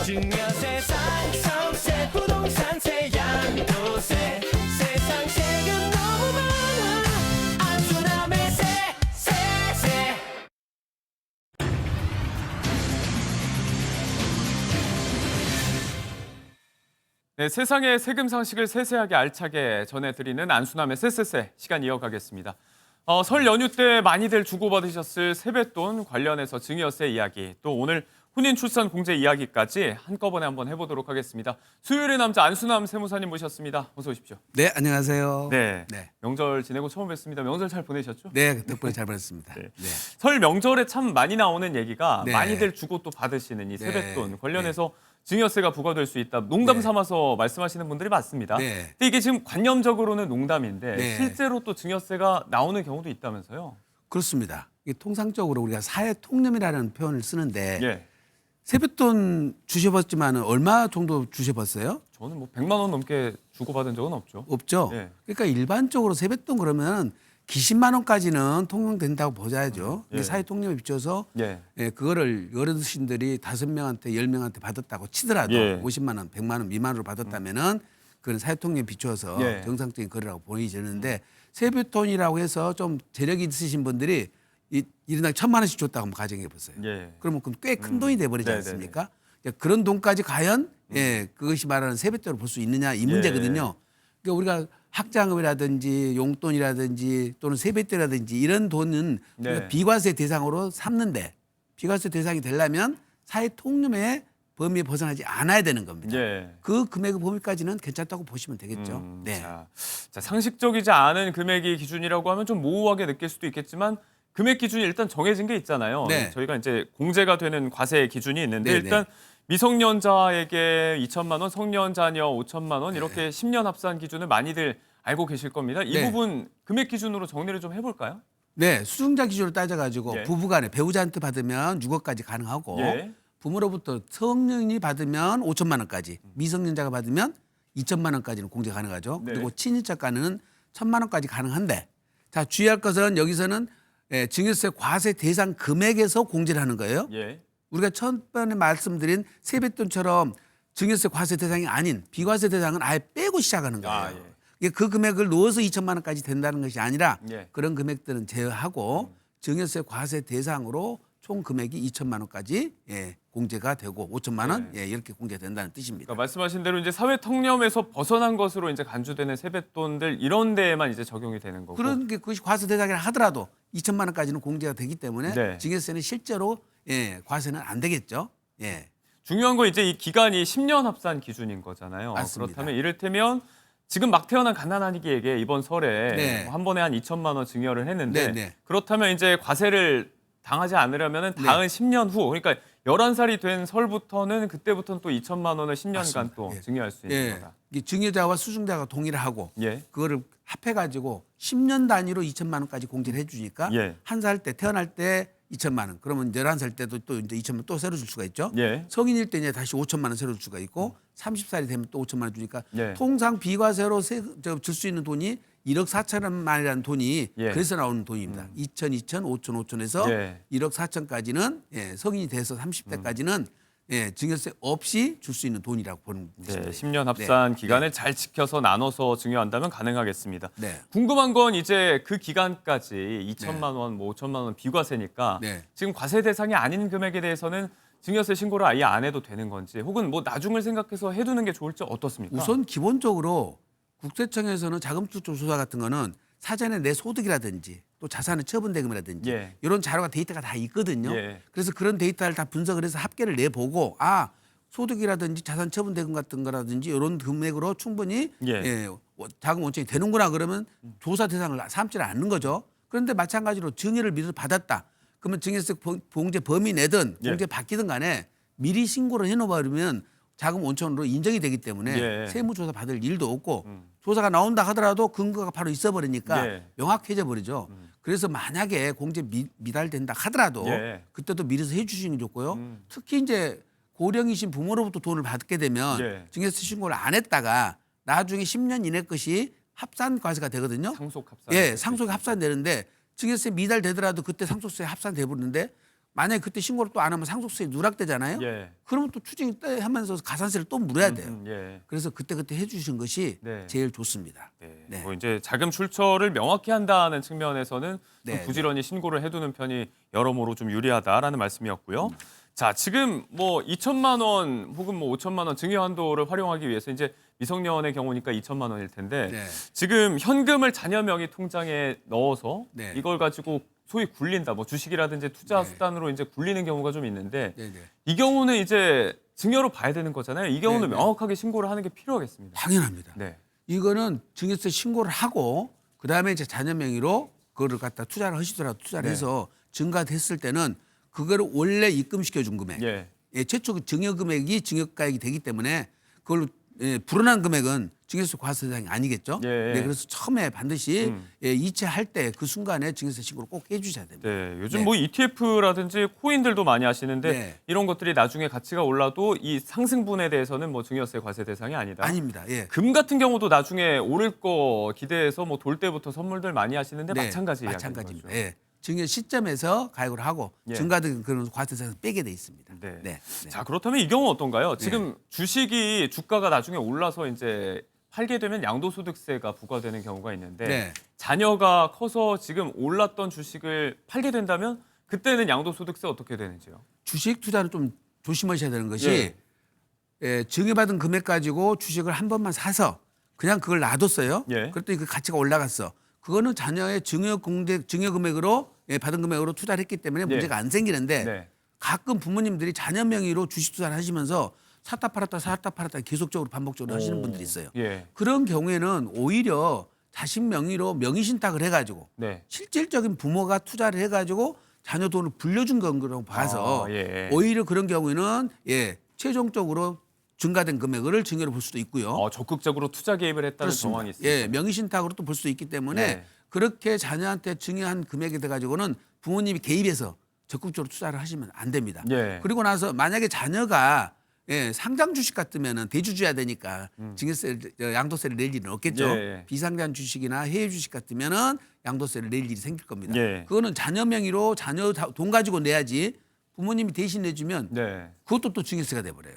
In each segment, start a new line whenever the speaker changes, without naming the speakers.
증여세 상속세 부동산세 양도세 세상 세금 너무 많아 안수남의 세세세.
네, 세상의 세금 상식을 세세하게 알차게 전해드리는 안수남의 세세세 시간 이어가겠습니다. 설 연휴 때 많이들 주고받으셨을 세뱃돈 관련해서 증여세 이야기, 또 오늘 혼인 출산 공제 이야기까지 한꺼번에 한번 해보도록 하겠습니다. 수요일의 남자 안수남 세무사님 모셨습니다. 어서 오십시오.
네, 안녕하세요.
네,
네.
명절 지내고 처음 뵙습니다. 명절 잘 보내셨죠?
네, 덕분에 잘 보냈습니다.
네.
네.
설 명절에 참 많이 나오는 얘기가
네.
많이들 주고 또 받으시는 이
네.
세뱃돈 관련해서 증여세가 부과될 수 있다. 농담
네.
삼아서 말씀하시는 분들이 많습니다.
네.
근데 이게 지금 관념적으로는 농담인데
네.
실제로 또 증여세가 나오는 경우도 있다면서요?
그렇습니다. 이게 통상적으로 우리가 사회 통념이라는 표현을 쓰는데
예.
세뱃돈 주셔봤지만 얼마 정도 주셔봤어요?
저는 뭐 100만 원 넘게 주고받은 적은 없죠.
없죠.
예.
그러니까 일반적으로 세뱃돈 그러면 기십만 원까지는 통용된다고 보자야죠.
예.
근데 사회 통념에 비춰서
예.
그거를 어르신들이 5명한테 10명한테 받았다고 치더라도
예.
50만 원, 100만 원 미만으로 받았다면은 그건 사회 통념에 비춰서
예.
정상적인 거래라고 보이지는데 세뱃돈이라고 해서 좀 재력이 있으신 분들이 이런 1,000만 원씩 줬다고 한번 가정해 보세요.
예.
그러면 꽤 큰 돈이 돼 버리지
네네네.
않습니까? 그런 돈까지 과연 그것이 말하는 세뱃돈을 볼 수 있느냐 이 문제거든요. 그러니까 우리가 학자금이라든지 용돈이라든지 또는 세뱃돈이라든지 이런 돈은
네.
우리가 비과세 대상으로 삼는데 비과세 대상이 되려면 사회 통념의 범위에 벗어나지 않아야 되는 겁니다.
예.
그 금액의 범위까지는 괜찮다고 보시면 되겠죠. 네.
자, 상식적이지 않은 금액이 기준이라고 하면 좀 모호하게 느낄 수도 있겠지만 금액 기준이 일단 정해진 게 있잖아요.
네.
저희가 이제 공제가 되는 과세 기준이 있는데
네,
일단 미성년자에게 2천만 원, 성년 자녀 5천만 원 이렇게 10년 합산 기준을 많이들 알고 계실 겁니다. 이
네.
부분 금액 기준으로 정리를 좀 해볼까요?
네, 수증자 기준으로 따져가지고
예.
부부간에 배우자한테 받으면 6억까지 가능하고
예.
부모로부터 성년이 받으면 5천만 원까지, 미성년자가 받으면 2천만 원까지는 공제 가능하죠.
네.
그리고 친인척가는 1,000만 원까지 가능한데, 자 주의할 것은 여기서는 증여세 과세 대상 금액에서 공제를 하는 거예요.
예.
우리가 첫번에 말씀드린 세뱃돈처럼 증여세 과세 대상이 아닌 비과세 대상은 아예 빼고 시작하는 거예요.
아, 예.
이게 그 금액을 넣어서 2천만 원까지 된다는 것이 아니라
예.
그런 금액들은 제외하고 증여세 과세 대상으로 총 금액이 2천만 원까지 공제가 되고 5천만 원 이렇게 공제된다는 뜻입니다.
그러니까 말씀하신 대로 이제 사회 통념에서 벗어난 것으로 이제 간주되는 세뱃돈들 이런 데에만 이제 적용이 되는 거고.
그런 게 그것이 과세 대상이라 하더라도 2천만 원까지는 공제가 되기 때문에
네.
증여세는 실제로 과세는 안 되겠죠. 예.
중요한 건 이제 이 기간이 10년 합산 기준인 거잖아요.
맞습니다.
그렇다면 이를테면 지금 막 태어난 갓난아기에게 이번 설에
네.
한 번에 한 2천만 원 증여를 했는데
네, 네.
그렇다면 이제 과세를 당하지 않으려면 다음 10년 후 그러니까 11살이 된 설부터는 그때부터는 또 2천만 원을 10년간
맞습니다.
또
예.
증여할 수 있는 거다.
이게 증여자와 수증자가 동의를 하고
예.
그거를 합해가지고 10년 단위로 2천만 원까지 공제를 해주니까
예.
한 살 때 태어날 때 2천만 원 그러면 11살 때도 또 이제 2천만 원 또 새로 줄 수가 있죠.
예.
성인일 때 이제 다시 5천만 원 새로 줄 수가 있고 30살이 되면 또 5천만 원 주니까
예.
통상 비과세로 줄 수 있는 돈이 1억 4천만이라는 돈이
예.
그래서 나오는 돈입니다. 2천, 2천, 5천, 5천에서
예.
1억 4천까지는 성인이 돼서 30대까지는 증여세 없이 줄 수 있는 돈이라고 보는
네,
것입니다.
10년 합산
네.
기간을 잘 지켜서 나눠서 증여한다면 가능하겠습니다.
네.
궁금한 건 이제 그 기간까지 2천만
네.
원, 뭐 5천만 원 비과세니까
네.
지금 과세 대상이 아닌 금액에 대해서는 증여세 신고를 아예 안 해도 되는 건지 혹은 뭐 나중을 생각해서 해두는 게 좋을지 어떻습니까?
우선 기본적으로 국세청에서는 자금출처 조사 같은 거는 사전에 내 소득이라든지 또 자산의 처분대금이라든지
예.
이런 자료가 데이터가 다 있거든요.
예.
그래서 그런 데이터를 다 분석을 해서 합계를 내보고 소득이라든지 자산 처분대금 같은 거라든지 이런 금액으로 충분히
예.
자금 원천이 되는구나 그러면 조사 대상을 삼지를 않는 거죠. 그런데 마찬가지로 증여를 미리 받았다. 그러면 증여세 공제 범위 내든
예.
공제 바뀌든 간에 미리 신고를 해놓아버리면 자금 원천으로 인정이 되기 때문에
예.
세무조사 받을 일도 없고 조사가 나온다 하더라도 근거가 바로 있어버리니까
예.
명확해져 버리죠. 그래서 만약에 공제 미달된다 하더라도
예.
그때도 미리서 해주시는 게 좋고요. 특히 이제 고령이신 부모로부터 돈을 받게 되면
예.
증여세 신고를 안 했다가 나중에 10년 이내 것이 합산 과세가 되거든요.
상속 합산.
예, 상속이 합산되는데 증여세 미달되더라도 그때 상속세 합산돼 버리는데 만약에 그때 신고를 또 안 하면 상속세에 누락되잖아요.
예.
그러면 또 추징 하면서 가산세를 또 물어야 돼요.
예.
그래서 그때 해주신 것이
네.
제일 좋습니다.
네.
네.
뭐 이제 자금 출처를 명확히 한다는 측면에서는 좀
네,
부지런히 신고를 해두는 편이 여러모로 좀 유리하다라는 말씀이었고요. 자, 지금 뭐 2천만 원 혹은 뭐 5천만 원 증여 한도를 활용하기 위해서 이제 미성년의 경우니까 2천만 원일 텐데
네.
지금 현금을 자녀 명의 통장에 넣어서
네.
이걸 가지고 소위 굴린다, 뭐 주식이라든지 투자
네.
수단으로 이제 굴리는 경우가 좀 있는데
네, 네.
이 경우는 이제 증여로 봐야 되는 거잖아요. 이 경우는
네, 네.
명확하게 신고를 하는 게 필요하겠습니다.
당연합니다.
네.
이거는 증여세 신고를 하고 그다음에 이제 자녀 명의로 그거를 갖다 투자를 하시더라도 투자를
네.
해서 증가됐을 때는 그거를 원래 입금시켜 준 금액,
예.
최초 그 증여 금액이 증여가액이 되기 때문에 그걸로 불어난 금액은 증여세 과세 대상이 아니겠죠.
예.
네, 그래서 처음에 반드시 이체할 때 그 순간에 증여세 신고를 꼭 해주셔야 됩니다.
네, 요즘
네.
뭐 ETF라든지 코인들도 많이 하시는데
네.
이런 것들이 나중에 가치가 올라도 이 상승분에 대해서는 뭐 증여세 과세 대상이 아니다.
아닙니다. 예.
금 같은 경우도 나중에 오를 거 기대해서 뭐 돌 때부터 선물들 많이 하시는데
네,
마찬가지 이야기인
마찬가지입니다.
거죠.
예. 증여 시점에서 가액을 하고
예.
증가된 그런 과세세에서 빼게 돼 있습니다.
네.
네.
자, 그렇다면 이 경우 어떤가요? 지금 주식이 주가가 나중에 올라서 이제 팔게 되면 양도소득세가 부과되는 경우가 있는데
네.
자녀가 커서 지금 올랐던 주식을 팔게 된다면 그때는 양도소득세 어떻게 되는지요?
주식 투자는 좀 조심하셔야 되는 것이
예.
증여받은 금액 가지고 주식을 한 번만 사서 그냥 그걸 놔뒀어요.
예.
그랬더니 그 가치가 올라갔어. 그거는 자녀의 증여 금액으로 받은 금액으로 투자를 했기 때문에 문제가 안 생기는데
네.
가끔 부모님들이 자녀 명의로 주식 투자를 하시면서 샀다 팔았다 계속적으로 반복적으로 하시는 분들이 있어요.
예.
그런 경우에는 오히려 자식 명의로 명의신탁을 해가지고
네.
실질적인 부모가 투자를 해가지고 자녀 돈을 불려준 거라고 봐서
예.
오히려 그런 경우에는 최종적으로 증가된 금액을 증여로 볼 수도 있고요.
적극적으로 투자 개입을 했다는 정황이 있습니다.
예, 명의신탁으로 또 볼 수 있기 때문에
네.
그렇게 자녀한테 증여한 금액에 돼 가지고는 부모님이 개입해서 적극적으로 투자를 하시면 안 됩니다.
예.
그리고 나서 만약에 자녀가 상장 주식 같으면은 대주주야 되니까 증여세 양도세를 낼 일은 없겠죠.
예.
비상장 주식이나 해외 주식 같으면은 양도세를 낼 일이 생길 겁니다.
예.
그거는 자녀 명의로 자녀 돈 가지고 내야지 부모님이 대신 내주면
네.
그것도 또 증여세가 돼버려요.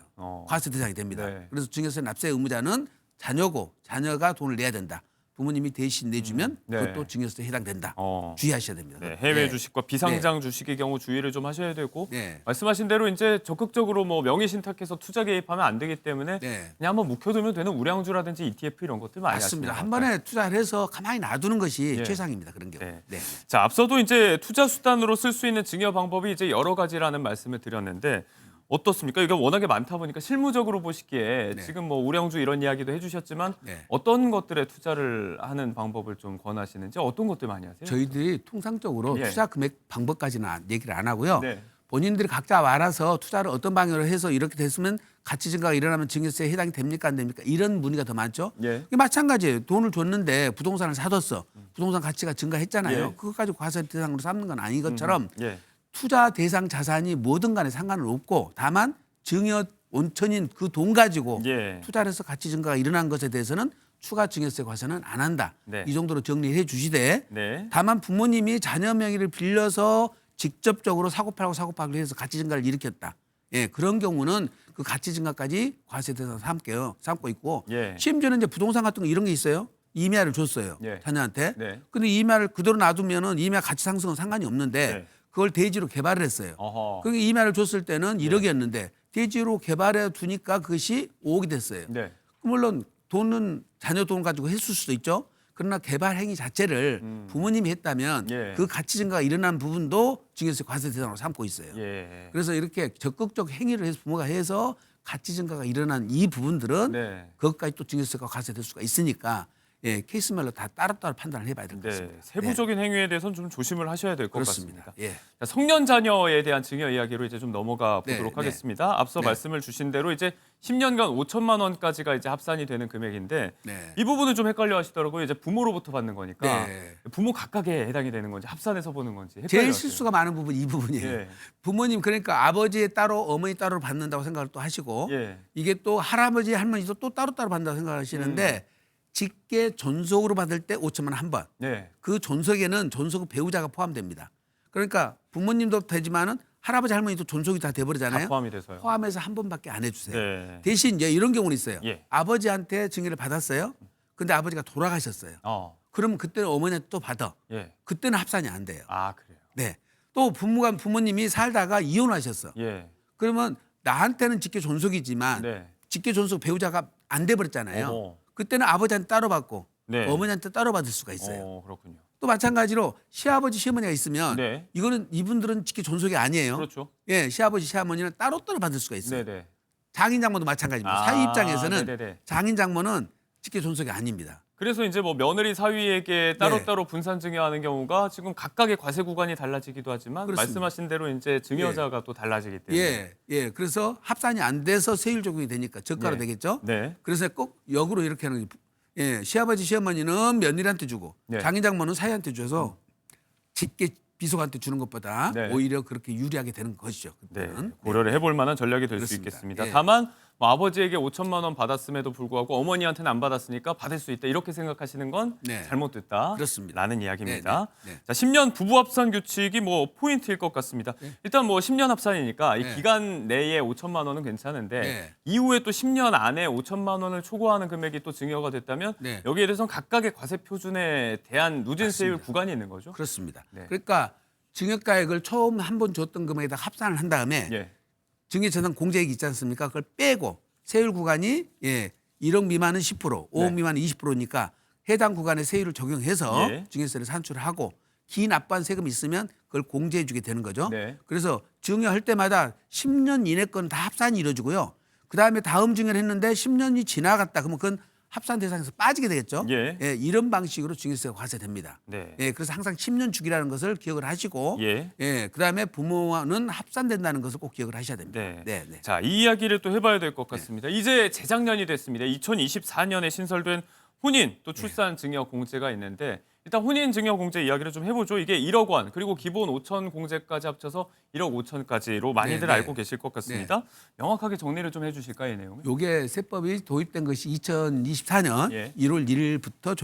과세 대상이 됩니다.
네.
그래서 증여세 납세 의무자는 자녀고 자녀가 돈을 내야 된다. 부모님이 대신 내주면
네.
그것도 증여세에 해당된다.
어.
주의하셔야 됩니다.
네, 해외
네.
주식과 비상장 주식의 경우 주의를 좀 하셔야 되고
네.
말씀하신 대로 이제 적극적으로 뭐 명의 신탁해서 투자 개입하면 안 되기 때문에
네.
그냥 한번 묵혀두면 되는 우량주라든지 ETF 이런 것들 많이
맞습니다.
하시는
한
것 같아요.
번에 투자를 해서 가만히 놔두는 것이
예.
최상입니다. 그런 경우.
네.
네.
자, 앞서도 이제 투자 수단으로 쓸 수 있는 증여 방법이 이제 여러 가지라는 말씀을 드렸는데 어떻습니까? 이게 워낙에 많다 보니까 실무적으로 보시기에
네.
지금 뭐 우량주 이런 이야기도 해주셨지만
네.
어떤 것들에 투자를 하는 방법을 좀 권하시는지 어떤 것들 많이 하세요?
저희들이 통상적으로
예.
투자 금액 방법까지는 얘기를 안 하고요.
네.
본인들이 각자 알아서 투자를 어떤 방향으로 해서 이렇게 됐으면 가치 증가가 일어나면 증여세에 해당이 됩니까 안 됩니까? 이런 문의가 더 많죠.
예.
이게 마찬가지예요. 돈을 줬는데 부동산을 사뒀어. 부동산 가치가 증가했잖아요.
예.
그것 가지고 과세 대상으로 삼는 건 아닌 것처럼
예.
투자 대상 자산이 뭐든 간에 상관은 없고 다만 증여 온천인 그 돈 가지고
예.
투자를 해서 가치 증가가 일어난 것에 대해서는 추가 증여세 과세는 안 한다.
네.
이 정도로 정리해 주시되
네.
다만 부모님이 자녀 명의를 빌려서 직접적으로 사고팔고 해서 가치 증가를 일으켰다. 예, 그런 경우는 그 가치 증가까지 과세 대상 삼고 있고
예.
심지어는 이제 부동산 같은 거 이런 게 있어요. 임야를 줬어요.
예.
자녀한테.
네.
근데 임야를 그대로 놔두면은 임야 가치 상승은 상관이 없는데
네.
그걸 대지로 개발을 했어요.
어허.
그게 임야를 줬을 때는 1억이었는데 대지로 개발해 두니까 그것이 5억이 됐어요.
네.
물론 돈은 자녀 돈 가지고 했을 수도 있죠. 그러나 개발 행위 자체를 부모님이 했다면
예.
그 가치 증가가 일어난 부분도 증여세 과세 대상으로 삼고 있어요.
예.
그래서 이렇게 적극적 행위를 해서 부모가 해서 가치 증가가 일어난 이 부분들은
네.
그것까지 또 증여세가 과세될 수가 있으니까 케이스별로 다 따로따로 판단을 해봐야 될 것
네.
같습니다.
세부적인 행위에 대해서는 좀 조심을 하셔야 될 것
그렇습니다.
같습니다.
예.
자, 성년 자녀에 대한 증여 이야기로 이제 좀 넘어가
네,
보도록
네.
하겠습니다. 앞서
네.
말씀을 주신 대로 이제 10년간 5천만 원까지가 이제 합산이 되는 금액인데
네.
이 부분은 좀 헷갈려 하시더라고요. 이제 부모로부터 받는 거니까
네.
부모 각각에 해당이 되는 건지 합산해서 보는 건지 헷갈려
제일
하세요.
실수가 많은 부분이 이 부분이에요.
예.
부모님 그러니까 아버지 따로 어머니 따로 받는다고 생각을 또 하시고
예.
이게 또 할아버지 할머니도 또 따로따로 받는다고 생각하시는데 직계 존속으로 받을 때 5천만 원 한 번.
네.
그 존속에는 존속 배우자가 포함됩니다. 그러니까 부모님도 되지만은 할아버지 할머니도 존속이 다 돼버리잖아요.
다 포함이 돼서요.
포함해서 한 번밖에 안 해주세요.
네.
대신 이제 이런 경우는 있어요.
예.
아버지한테 증여를 받았어요. 근데 아버지가 돌아가셨어요. 그러면 그때는 어머니한테 또 받아.
예.
그때는 합산이 안 돼요.
아, 그래요.
네. 또 부모님이 살다가 이혼하셨어.
예.
그러면 나한테는 직계 존속이지만
네.
직계 존속 배우자가 안 돼버렸잖아요.
어머.
그때는 아버지한테 따로 받고
네.
어머니한테 따로 받을 수가 있어요.
그렇군요.
또 마찬가지로 시아버지 시어머니가 있으면
네.
이분들은 직계 존속이 아니에요.
그렇죠.
예, 시아버지 시어머니는 따로따로 받을 수가 있어요.
네네.
장인 장모도 마찬가지입니다.
아,
사위 입장에서는
네네네.
장인 장모는 직계 존속이 아닙니다.
그래서 이제 뭐 며느리 사위에게 따로따로 분산 증여하는 경우가 지금 각각의 과세 구간이 달라지기도 하지만
그렇습니다.
말씀하신 대로 이제 증여자가 또 달라지기 때문에
예. 그래서 합산이 안 돼서 세율 적용이 되니까 저가로
네.
되겠죠.
네.
그래서 꼭 역으로 이렇게 하는 게 시아버지 시어머니는 며느리한테 주고
네.
장인 장모는 사위한테 줘서 직계 비속한테 주는 것보다
네.
오히려 그렇게 유리하게 되는 것이죠.
네,
그때는.
고려를 해볼 만한 전략이 될 수
그렇습니다.
있겠습니다.
예.
다만 뭐 아버지에게 5천만 원 받았음에도 불구하고 어머니한테는 안 받았으니까 받을 수 있다 이렇게 생각하시는 건
네.
잘못됐다.
그렇습니다.
라는 이야기입니다.
네, 네.
자, 10년 부부 합산 규칙이 뭐 포인트일 것 같습니다. 일단 뭐 10년 합산이니까 이
네.
기간 내에 5천만 원은 괜찮은데
네.
이후에 또 10년 안에 5천만 원을 초과하는 금액이 또 증여가 됐다면
네.
여기에 대해서는 각각의 과세 표준에 대한 누진세율
맞습니다.
구간이 있는 거죠.
그렇습니다.
네.
그러니까 증여가액을 처음 한 번 줬던 금액에다 합산을 한 다음에
예.
증여재산 공제액이 있지 않습니까? 그걸 빼고 세율 구간이 1억 미만은 10%, 5억
네.
미만은 20%니까 해당 구간의 세율을 적용해서
예.
증여세를 산출하고 기납부한 세금이 있으면 그걸 공제해 주게 되는 거죠.
네.
그래서 증여할 때마다 10년 이내 건 다 합산이 이루어지고요. 그다음에 다음 증여를 했는데 10년이 지나갔다 그러면 그건 합산 대상에서 빠지게 되겠죠.
예.
이런 방식으로 증여세가 과세됩니다.
네.
그래서 항상 10년 주기라는 것을 기억을 하시고
예.
그다음에 부모와는 합산된다는 것을 꼭 기억을 하셔야 됩니다.
네. 자, 이 이야기를 또 해봐야 될 것 같습니다. 이제 재작년이 됐습니다. 2024년에 신설된 혼인 또 출산 증여 공제가 있는데 일단 혼인 증여 공제 이야기를 좀 해보죠. 이게 1억 원 그리고 기본 5천 공제까지 합쳐서 1억 5천까지로 많이들
네.
알고 계실 것 같습니다. 명확하게 정리를 좀 해주실까요, 이 내용을?
요게 세법이 도입된 것이 2024년
예.
1월 1일부터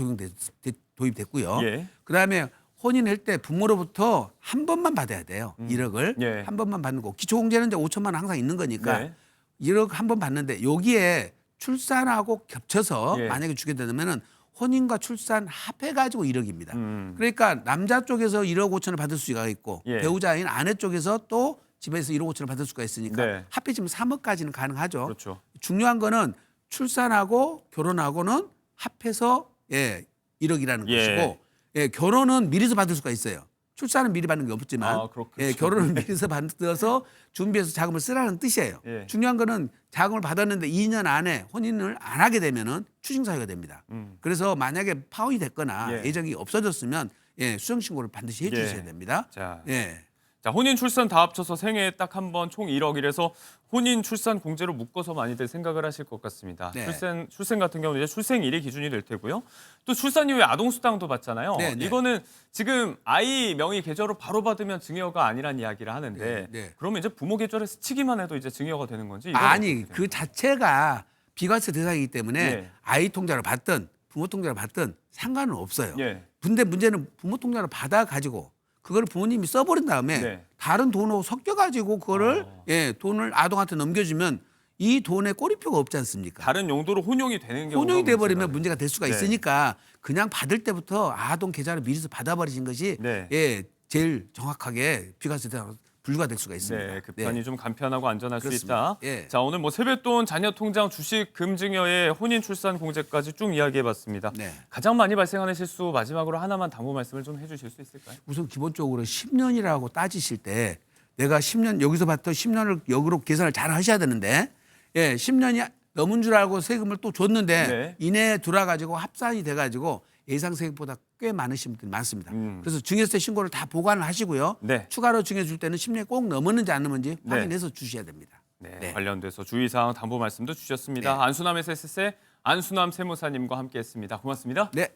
도입됐고요.
예.
그다음에 혼인할 때 부모로부터 한 번만 받아야 돼요. 1억을
예.
한 번만 받는 거. 기초공제는 이제 5천만 원 항상 있는 거니까
네.
1억 한 번 받는데 여기에 출산하고 겹쳐서
예.
만약에 주게 되면은 혼인과 출산 합해가지고 1억입니다.
음.
그러니까 남자 쪽에서 1억 5천을 받을 수가 있고
예.
배우자인 아내 쪽에서 또 집에서 1억 5천을 받을 수가 있으니까
네.
합해지면 3억까지는 가능하죠.
그렇죠.
중요한 거는 출산하고 결혼하고는 합해서 1억이라는
예.
것이고 결혼은 미리서 받을 수가 있어요. 출산은 미리 받는 게 없지만
아, 그렇겠죠.
결혼은 미리서 받아서 준비해서 자금을 쓰라는 뜻이에요.
예.
중요한 거는 자금을 받았는데 2년 안에 혼인을 안 하게 되면은 추징 사유가 됩니다. 그래서 만약에 파혼이 됐거나
예.
애정이 없어졌으면 수정 신고를 반드시 해주셔야
예.
됩니다.
자,
예.
자, 혼인 출산 다 합쳐서 생애에 딱 한 번 총 1억 이래서 혼인 출산 공제로 묶어서 많이들 생각을 하실 것 같습니다.
네.
출생 같은 경우는 이제 출생일이 기준이 될 테고요. 또 출산 이후에 아동 수당도 받잖아요.
네, 네.
이거는 지금 아이 명의 계좌로 바로 받으면 증여가 아니란 이야기를 하는데
네, 네.
그러면 이제 부모 계좌에 스치기만 해도 이제 증여가 되는 건지 이건
아니
어떻게
그 자체가 비과세 대상이기 때문에
네.
아이 통장을 받든 부모 통장을 받든 상관은 없어요.
예.
근데 문제는 부모 통장을 받아 가지고 그걸 부모님이 써버린 다음에
네.
다른 돈하고 섞여 가지고 그거를 돈을 아동한테 넘겨주면 이 돈에 꼬리표가 없지 않습니까?
다른 용도로 혼용이 되는 경우가
혼용이 돼버리면
문제가
문제가 될 수가
네.
있으니까 그냥 받을 때부터 아동 계좌를 미리서 받아버리신 것이
네.
제일 정확하게 비과세 대상으로 불가될 수가 있습니다.
네, 그 편이 좀 간편하고 안전할 수
그렇습니다.
있다.
예.
자, 오늘 뭐 세뱃돈, 자녀 통장, 주식, 금증여의 혼인 출산 공제까지 쭉 이야기해봤습니다.
네.
가장 많이 발생하는 실수 마지막으로 하나만 당부 말씀을 좀 해주실 수 있을까요?
우선 기본적으로 10년이라고 따지실 때 내가 10년 여기서 봤던 10년을 역으로 계산을 잘 하셔야 되는데 10년이 넘은 줄 알고 세금을 또 줬는데
네.
이내에 들어와가지고 합산이 돼가지고 예상 세금보다 꽤 많으신 분들이 많습니다. 그래서 증여세 신고를 다 보관을 하시고요.
네.
추가로 증여줄 때는 10년이 꼭 넘었는지 안 넘었는지
네.
확인해서 주셔야 됩니다.
네, 관련돼서 주의사항 당부 말씀도 주셨습니다.
네.
안수남 SS세 안수남 세무사님과 함께했습니다. 고맙습니다.
네.